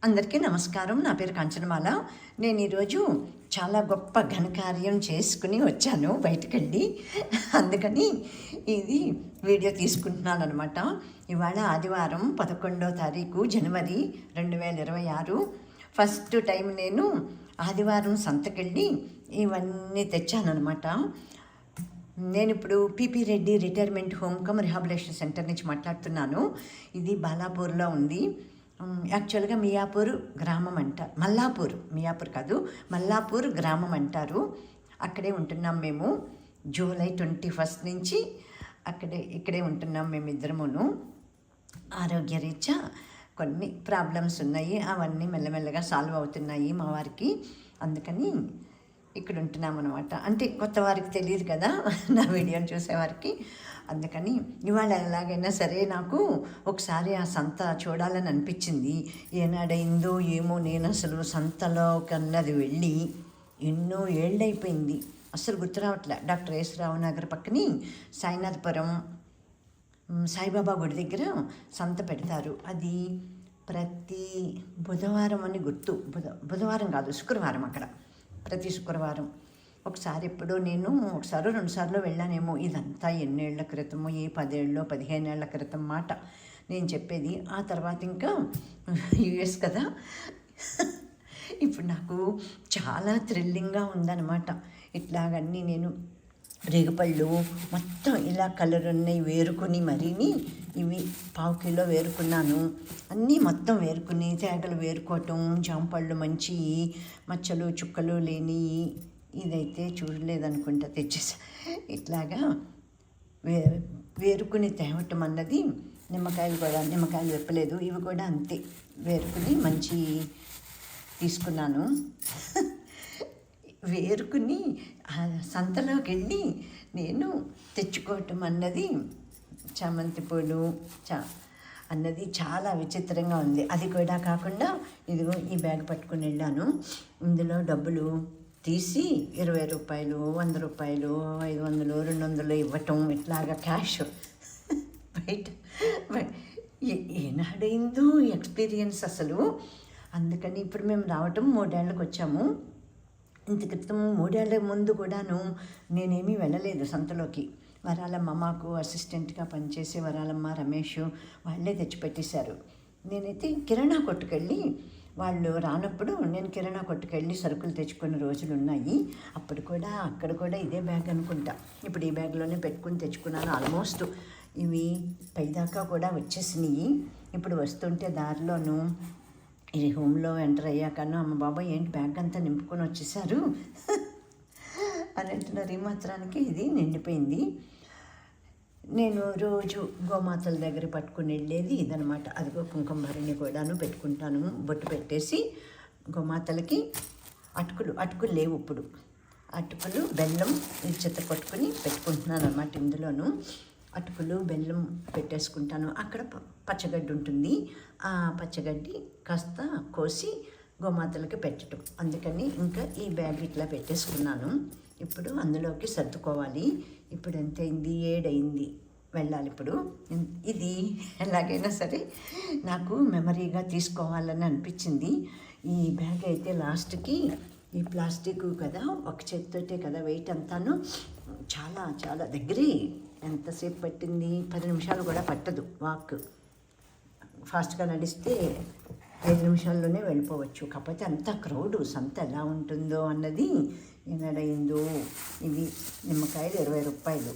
అందరికీ నమస్కారం. నా పేరు కాంచనమాల. నేను ఈరోజు చాలా గొప్ప ఘనకార్యం చేసుకుని వచ్చాను బయటికెళ్ళి. అందుకని ఇది వీడియో తీసుకుంటున్నాననమాట. ఇవాళ ఆదివారం 11వ తారీఖు జనవరి 2026. ఫస్ట్ టైం నేను ఆదివారం సంతకెళ్ళి ఇవన్నీ తెచ్చాననమాట. నేను ఇప్పుడు PP Reddy retirement home cum rehabilitation centre నుంచి మాట్లాడుతున్నాను. ఇది బాలాపూర్లో ఉంది. యాక్చువల్గా మియాపూర్ గ్రామం అంటారు, మియాపూర్ కాదు, మల్లాపూర్ గ్రామం అంటారు. అక్కడే ఉంటున్నాం మేము. జూలై 21 నుంచి ఇక్కడే ఉంటున్నాం మేమిద్దరమును. ఆరోగ్యరీత్యా కొన్ని ప్రాబ్లమ్స్ ఉన్నాయి, అవన్నీ మెల్లమెల్లగా సాల్వ్ అవుతున్నాయి మా వారికి. అందుకని ఇక్కడ ఉంటున్నాం అనమాట. అంటే కొత్త వారికి తెలియదు కదా నా వీడియోని చూసేవారికి. అందుకని ఇవాళ ఎలాగైనా సరే నాకు ఒకసారి ఆ సంత చూడాలని అనిపించింది. ఏనాడైందో ఏమో, నేను అసలు సంతలో కన్నది వెళ్ళి ఎన్నో ఏళ్ళైపోయింది, అసలు గుర్తు రావట్లే. డాక్టర్ ఎస్ రావు నగర్ పక్కని సాయినాథపురం సాయిబాబా గుడి దగ్గర సంత పెడతారు. అది ప్రతి బుధవారం అని గుర్తు. బుధవారం కాదు, శుక్రవారం. అక్కడ ప్రతి శుక్రవారం. ఒకసారి ఎప్పుడో నేను ఒకసారి 2 సార్లు వెళ్ళానేమో. ఇదంతా ఎన్నేళ్ల క్రితమో, 10 ఏళ్ళో 15 ఏళ్ల క్రితం మాట నేను చెప్పేది. ఆ తర్వాత ఇంకా యుఎస్ కదా. ఇప్పుడు నాకు చాలా థ్రిల్లింగ్గా ఉందన్నమాట. ఇట్లాగన్నీ నేను రేగుపళ్ళు మొత్తం ఇలా కలర్ ఉన్నాయి వేరుకుని, మరీని ఇవి 1/2 కిలో వేరుకున్నాను. అన్నీ మొత్తం వేరుకుని, తేగలు వేరుకోవటం, జాంపళ్ళు మంచి మచ్చలు చుక్కలు లేని. ఇదైతే చూడలేదనుకుంటా, తెచ్చేసా. ఇట్లాగా వేరుకుని తేవటం అన్నది. నిమ్మకాయలు వెప్పలేదు, ఇవి కూడా అంతే వేరుకుని మంచి తీసుకున్నాను. వేరుకుని సంతలోకి వెళ్ళి నేను తెచ్చుకోవటం అన్నది, చామంతి పూలు అన్నది చాలా విచిత్రంగా ఉంది. అది కూడా కాకుండా ఇదిగో ఈ బ్యాగ్ పట్టుకుని వెళ్ళాను. ఇందులో డబ్బులు తీసి 20 రూపాయలు, 100 రూపాయలు, 500, 200 ఇవ్వటం, ఇట్లాగా క్యాష్ బయట. ఏనాడైందో ఎక్స్పీరియన్స్ అసలు. అందుకని ఇప్పుడు మేము రావటం 3 ఏళ్ళకి వచ్చాము. ఇంత క్రితం 3 ఏళ్ళ ముందు కూడాను నేనేమీ వెళ్ళలేదు సంతలోకి. వరాలమ్మ, మాకు అసిస్టెంట్గా పనిచేసే వరాలమ్మ, రమేష్ వాళ్ళే తెచ్చిపెట్టేశారు. నేనైతే కిరాణా కొట్టుకెళ్ళి, వాళ్ళు రానప్పుడు నేను కిరాణా కొట్టుకెళ్ళి సరుకులు తెచ్చుకున్న రోజులు ఉన్నాయి. అప్పుడు కూడా అక్కడ కూడా ఇదే బ్యాగ్ అనుకుంటా. ఇప్పుడు ఈ బ్యాగ్లోనే పెట్టుకుని తెచ్చుకున్నాను. ఆల్మోస్ట్ ఇవి పైదాకా కూడా వచ్చేసినాయి. ఇప్పుడు వస్తుంటే దారిలోనూ ఇది హోమ్లో ఎంటర్ అయ్యాకన్నా, అమ్మ బాబాయ్ ఏంటి బ్యాగ్ అంతా నింపుకొని వచ్చేసారు అని అంటున్నారు. ఈ మాత్రానికి ఇది నిండిపోయింది. నేను రోజు గోమాతల దగ్గర పట్టుకుని వెళ్ళేది ఇదనమాట. అదిగో కుంకుమ భరణి కూడాను పెట్టుకుంటాను. బొట్టు పెట్టేసి గోమాతలకి అటుకులు లేవు ఇప్పుడు. అటుకులు బెల్లం చిత్త కొట్టుకుని పెట్టుకుంటున్నాను అనమాట. ఇందులోను అటుకులు బెల్లం పెట్టేసుకుంటాను. అక్కడ పచ్చగడ్డి ఉంటుంది, ఆ పచ్చగడ్డి కాస్త కోసి గోమాతలకి పెట్టడం. అందుకని ఇంకా ఈ బ్యాగ్ ఇట్లా పెట్టేసుకున్నాను. ఇప్పుడు అందులోకి సర్దుకోవాలి. ఇప్పుడు ఎంత అయింది? 7 అయింది. వెళ్ళాలి ఇప్పుడు. ఇది ఎలాగైనా సరే నాకు మెమరీగా తీసుకోవాలని అనిపించింది. ఈ బ్యాగ్ అయితే లాస్ట్కి ఈ ప్లాస్టిక్ కదా, ఒక చేతితోటే కదా వెయిట్ అంతాను. చాలా చాలా దగ్గరే. ఎంతసేపు పట్టింది? 10 నిమిషాలు కూడా పట్టదు. వాక్ ఫాస్ట్గా నడిస్తే 5 నిమిషాల్లోనే వెళ్ళిపోవచ్చు. కాకపోతే అంత క్రౌడు, సంత ఎలా ఉంటుందో అన్నది. ఏనాడైందో. ఇవి నిమ్మకాయలు 20 రూపాయలు,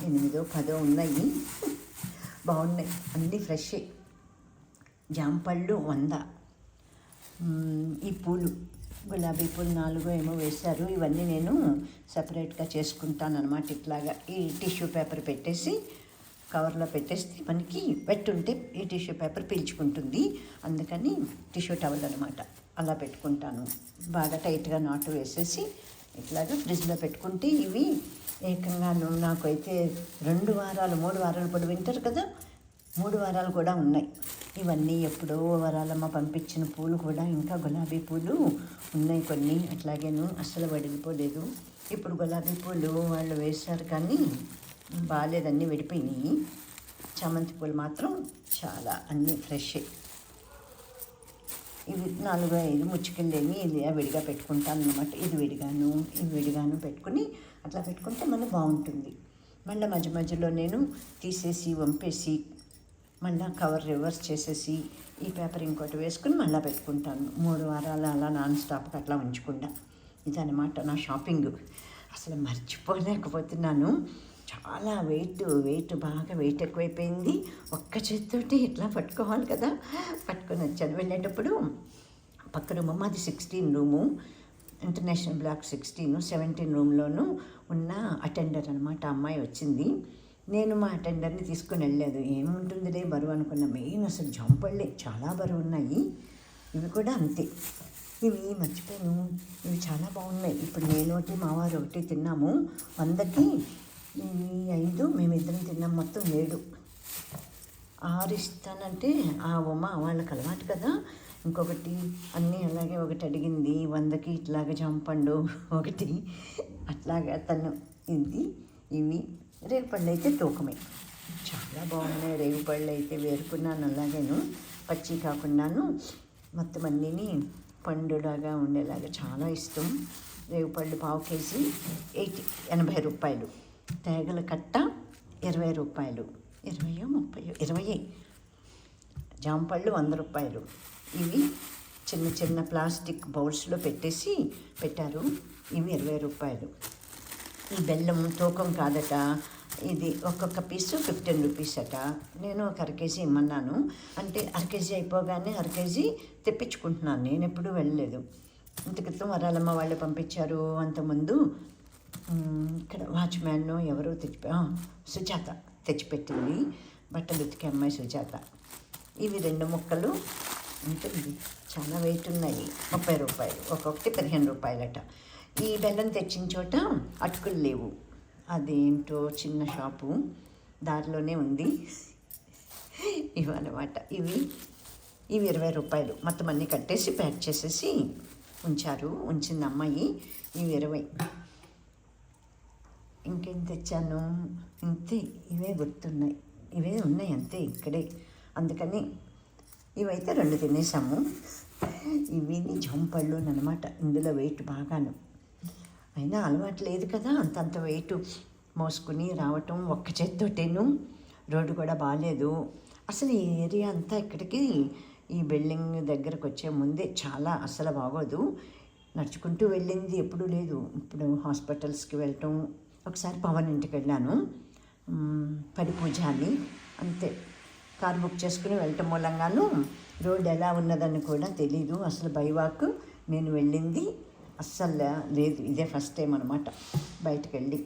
8, 10 ఉన్నాయి. బాగున్నాయి, అన్నీ ఫ్రెష్. జాంపళ్ళు 100. ఈ పూలు గులాబీ పూలు 4 ఏమో వేశారు. ఇవన్నీ నేను సపరేట్గా చేసుకుంటాను అనమాట. ఇట్లాగా ఈ టిష్యూ పేపర్ పెట్టేసి కవర్లో పెట్టేస్తే మనకి పెట్టుంటే ఈ టిష్యూ పేపర్ పీల్చుకుంటుంది. అందుకని టిష్యూ టవల్ అనమాట అలా పెట్టుకుంటాను. బాగా టైట్గా నాటు వేసేసి ఇట్లాగా ఫ్రిడ్జ్లో పెట్టుకుంటే ఇవి ఏకంగాను నాకైతే 2 వారాలు 3 వారాలు పొడి వింటారు కదా, 3 వారాలు కూడా ఉన్నాయి. ఇవన్నీ ఎప్పుడో వరాలమ్మ పంపించిన పూలు కూడా, ఇంకా గులాబీ పూలు ఉన్నాయి కొన్ని. అట్లాగేను అస్సలు వడిలిపోలేదు. ఇప్పుడు గులాబీ పూలు వాళ్ళు వేశారు కానీ బాగాలేదన్నీ విడిపోయినాయి. చామంతి పూలు మాత్రం చాలా అన్నీ ఫ్రెష్. ఇవి 4-5 ముచ్చుకెళ్ళేవి ఇది విడిగా పెట్టుకుంటాను అనమాట. ఇది విడిగాను పెట్టుకుని అట్లా పెట్టుకుంటే మనకు బాగుంటుంది. మళ్ళీ మధ్య మధ్యలో నేను తీసేసి వంపేసి మళ్ళీ కవర్ రివర్స్ చేసేసి ఈ పేపర్ ఇంకోటి వేసుకుని మళ్ళీ పెట్టుకుంటాను. 3 వారాలు అలా నాన్ స్టాప్గా అట్లా ఉంచకుండా. ఇదనమాట నా షాపింగ్. అసలు మర్చిపోలేకపోతున్నాను. చాలా వెయిట్ బాగా వెయిట్ ఎక్కువైపోయింది. ఒక్క చేతితోటి ఇట్లా పట్టుకోవాలి కదా, పట్టుకొని వచ్చాను. వెళ్ళేటప్పుడు పక్క రూమ్ మాది 16 రూము, ఇంటర్నేషనల్ బ్లాక్ 16, 17 రూమ్లోనూ ఉన్న అటెండర్ అనమాట అమ్మాయి వచ్చింది. నేను మా అటెండర్ని తీసుకుని వెళ్ళలేదు. ఏముంటుందిలే బరువు అనుకున్న. మెయిన్ అసలు జంపళ్ళే చాలా బరువు ఉన్నాయి. ఇవి కూడా అంతే. ఇవి మర్చిపోయాను, ఇవి చాలా బాగున్నాయి. ఇప్పుడు నేను ఒకటి మావారు ఒకటి తిన్నాము. 100కి ఇవి 5, మేమిద్దరం తిన్నాం. మొత్తం 7. 6 ఇస్తానంటే ఆ ఉమ వాళ్ళకి అలవాటు కదా. ఇంకొకటి అన్నీ అలాగే ఒకటి అడిగింది. 100కి ఇట్లాగే జంపండు ఒకటి అట్లాగా తను. ఇవి రేగుపళ్ళు అయితే తూకమే. చాలా బాగున్నాయి రేగుపళ్ళు అయితే. వేరుకున్నాను అలాగేను, పచ్చి కాకుండాను. మొత్తం అన్నీని పండులాగా ఉండేలాగా చాలా ఇష్టం. రేగుపళ్ళు పావు కేజీ 80 రూపాయలు. తేగల కట్ట 20 రూపాయలు. 20 జాంపళ్ళు 100 రూపాయలు. ఇవి చిన్న ప్లాస్టిక్ బౌల్స్లో పెట్టారు. ఇవి 20 రూపాయలు. ఈ బెల్లం తూకం కాదట. ఇది ఒక్కొక్క పీసు 15 రూపీస్ అట. నేను ఒక అరకేజీ ఇమ్మన్నాను. అంటే అరకేజీ అయిపోగానే అరకేజీ తెప్పించుకుంటున్నాను. నేను ఎప్పుడూ వెళ్ళలేదు. ఇంత క్రితం వరాలమ్మ వాళ్ళు పంపించారు. అంతకుముందు ఇక్కడ వాచ్మ్యాన్ ఎవరో సుజాత తెచ్చిపెట్టింది. బట్టలు ఉతికే అమ్మాయి సుజాత. ఇవి 2 ముక్కలు ఉంటుంది. చాలా వెయిట్ ఉన్నాయి. 30 రూపాయలు. ఒక్కొక్కటి 15 రూపాయలట. ఈ బెల్లం తెచ్చిన చోట అటుకులు లేవు. అదేంటో చిన్న షాపు దారిలోనే ఉంది. ఇవన్నమాట. ఇవి 20 రూపాయలు. మొత్తం అన్నీ కట్టేసి ప్యాక్ చేసేసి ఉంచింది అమ్మాయి. ఇవి 20. ఇంకేం తెచ్చాను? ఇంతే. ఇవే గుర్తున్నాయి. ఇవే ఉన్నాయి అంతే ఇక్కడే. అందుకని ఇవైతే 2 తినేసాము. ఇవి జంపళ్ళు అనమాట. ఇందులో వెయిట్ బాగాను. అయినా అలవాటు లేదు కదా అంతంత వెయిట్ మోసుకుని రావటం ఒక్క చేత్తోటేను. రోడ్డు కూడా బాగాలేదు అసలు. ఈ ఏరియా అంతా ఇక్కడికి ఈ బిల్డింగ్ దగ్గరకు వచ్చే ముందే చాలా అసలు బాగోదు. నడుచుకుంటూ వెళ్ళింది ఎప్పుడూ లేదు. ఇప్పుడు హాస్పిటల్స్కి వెళ్ళటం. ఒకసారి పవన్ ఇంటికి వెళ్ళాను, పడి పూజ అని. అంతే. కారు బుక్ చేసుకుని వెళ్ళటం మూలంగాను రోడ్డు ఎలా ఉన్నదని కూడా తెలీదు. అసలు బైవాక్ నేను వెళ్ళింది అస్సలు లేదు. ఇదే ఫస్ట్ టైం అనమాట బయటకు వెళ్ళి.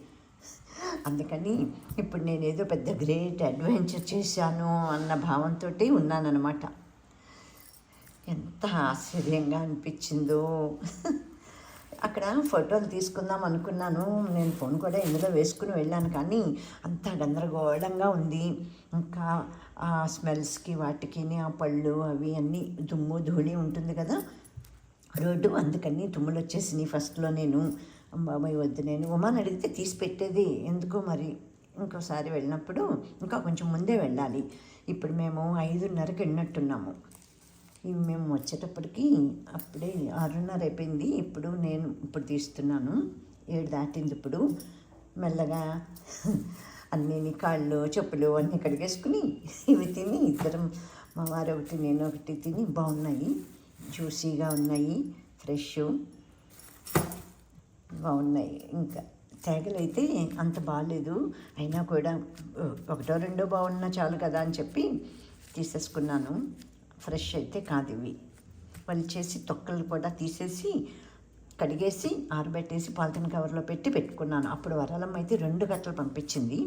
అందుకని ఇప్పుడు నేనేదో పెద్ద గ్రేట్ అడ్వెంచర్ చేశాను అన్న భావంతో ఉన్నానన్నమాట. ఎంత ఆశ్చర్యంగా అనిపించిందో. అక్కడ ఫోటోలు తీసుకుందాం అనుకున్నాను. నేను ఫోన్ కూడా ఇందులో వేసుకుని వెళ్ళాను. కానీ అంతా గందరగోళంగా ఉంది. ఇంకా ఆ స్మెల్స్కి వాటికి ఆ పళ్ళు అవి అన్నీ దుమ్ము ధూళి ఉంటుంది కదా రోడ్డు. అందుకని తుమ్ములు వచ్చేసినాయి ఫస్ట్లో. నేను బాబాయ్ వద్దు, నేను ఉమాని అడిగితే తీసి పెట్టేది. ఎందుకో మరి ఇంకోసారి వెళ్ళినప్పుడు ఇంకా కొంచెం ముందే వెళ్ళాలి. ఇప్పుడు మేము 5:30కి వెళ్ళినట్టున్నాము. ఇవి మేము వచ్చేటప్పటికి అప్పుడే 6:30 అయిపోయింది. ఇప్పుడు తీస్తున్నాను. 7 దాటింది. ఇప్పుడు మెల్లగా అన్నీ కాళ్ళు చెప్పులు అన్నీ కడిగేసుకుని ఇవి తిని ఇద్దరం, మా వారు ఒకటి నేను ఒకటి తిని బాగున్నాయి. జ్యూసీగా ఉన్నాయి, ఫ్రెష్ బాగున్నాయి. ఇంకా తేగలైతే అంత బాగాలేదు. అయినా కూడా 1-2 బాగున్నా చాలు కదా అని చెప్పి తీసేసుకున్నాను. ఫ్రెష్ అయితే కాదు ఇవి. వలిచేసి తొక్కలు కూడా తీసేసి కడిగేసి ఆరబెట్టేసి పాలిథిన్ కవర్లో పెట్టుకున్నాను. అప్పుడు వరాలమ్మ అయితే 2 గంటలు పంపించింది.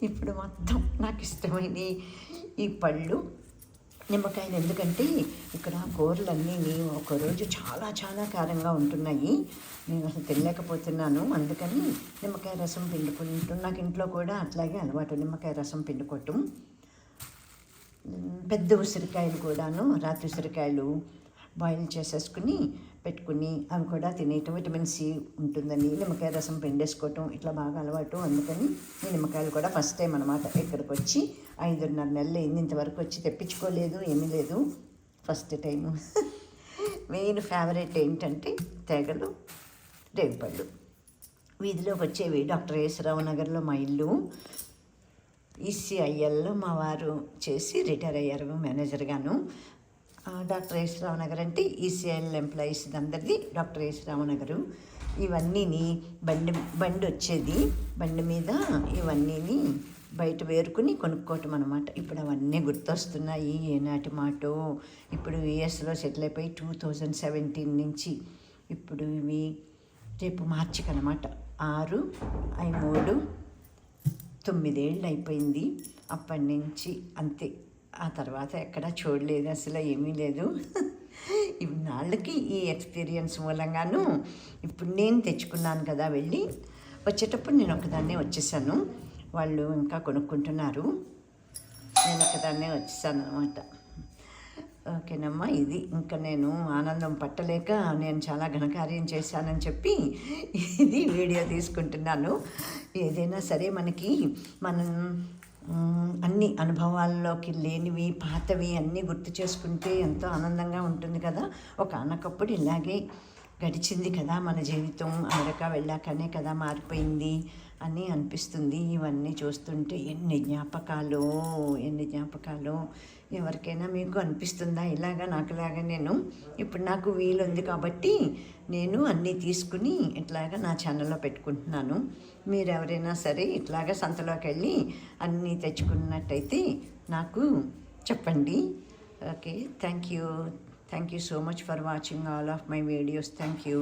ఇప్పుడు మొత్తం నాకు ఇష్టమైన ఈ పళ్ళు, నిమ్మకాయలు. ఎందుకంటే ఇక్కడ కూరలన్నీ ఒకరోజు చాలా చాలా కారంగా ఉంటున్నాయి. నేను అసలు తినలేకపోతున్నాను. అందుకని నిమ్మకాయ రసం పిండుకుంటూ, నాకు ఇంట్లో కూడా అట్లాగే అలవాటు నిమ్మకాయ రసం పిండుకోవటం. పెద్ద ఉసిరికాయలు కూడాను, రాత్రి ఉసిరికాయలు బాయిల్ చేసేసుకుని పెట్టుకుని అవి కూడా తినేయటం. విటమిన్ సి ఉంటుందని నిమ్మకాయ రసం పిండేసుకోవటం ఇట్లా బాగా అలవాటు. అందుకని ఈ నిమ్మకాయలు కూడా ఫస్ట్ టైం అనమాట. ఇక్కడికి వచ్చి 5.5 నెలలు అయింది. ఇంతవరకు వచ్చి తెప్పించుకోలేదు, ఏమీ లేదు. First time. మెయిన్ ఫేవరెట్ ఏంటంటే తేగలు, రేగుపళ్ళు. వీధిలోకి వచ్చేవి. డాక్టర్ యేసరావు నగర్లో మా ఇల్లు. ఈసీఐఎల్లో మా వారు చేసి రిటైర్ అయ్యారు మేనేజర్గాను. డాక్టర్ యేసరావు నగర్ అంటే ఈసీఐఎల్ ఎంప్లాయీస్ అందరిది డాక్టర్ యేసరావు నగరు. ఇవన్నీని బండి వచ్చేది. బండి మీద ఇవన్నీని బయట వేరుకుని కొనుక్కోవటం అనమాట. ఇప్పుడు అవన్నీ గుర్తొస్తున్నాయి. ఏనాటి మాటో. ఇప్పుడు యుఎస్లో సెటిల్ అయిపోయి 2017 నుంచి ఇప్పుడు ఇవి రేపు మార్చికి అనమాట. 6, 9 ఏళ్ళు అయిపోయింది. అప్పటి నుంచి అంతే. ఆ తర్వాత ఎక్కడా చూడలేదు, అసలు ఏమీ లేదు. నాళ్ళకి ఈ ఎక్స్పీరియన్స్ మూలంగాను ఇప్పుడు నేను తెచ్చుకున్నాను కదా, వెళ్ళి వచ్చేటప్పుడు నేను ఒకదాన్నే వచ్చేసాను. వాళ్ళు ఇంకా కొనుక్కుంటున్నారు, నేను ఒకదాన్నే వచ్చేసాను అనమాట. ఓకేనమ్మా, ఇది ఇంకా నేను ఆనందం పట్టలేక నేను చాలా ఘనకార్యం చేశానని చెప్పి ఇది వీడియో తీసుకుంటున్నాను. ఏదైనా సరే మనం అన్ని అనుభవాల్లోకి లేనివి, పాతవి అన్నీ గుర్తు చేసుకుంటే ఎంతో ఆనందంగా ఉంటుంది కదా. ఒకనొకప్పుడు ఇలాగే గడిచింది కదా మన జీవితం, అమెరికా వెళ్ళాకనే కదా మారిపోయింది అని అనిపిస్తుంది. ఇవన్నీ చూస్తుంటే ఎన్ని జ్ఞాపకాలు. ఎవరికైనా మీకు అనిపిస్తుందా ఇలాగా? నాకులాగా నేను ఇప్పుడు నాకు వీలుంది కాబట్టి నేను అన్నీ తీసుకుని ఇట్లాగా నా ఛానల్లో పెట్టుకుంటున్నాను. మీరు ఎవరైనా సరే ఇట్లాగా సంతలోకి వెళ్ళి అన్నీ తెచ్చుకున్నట్టయితే నాకు చెప్పండి. Okay, thank you so much for watching all of my videos. Thank you.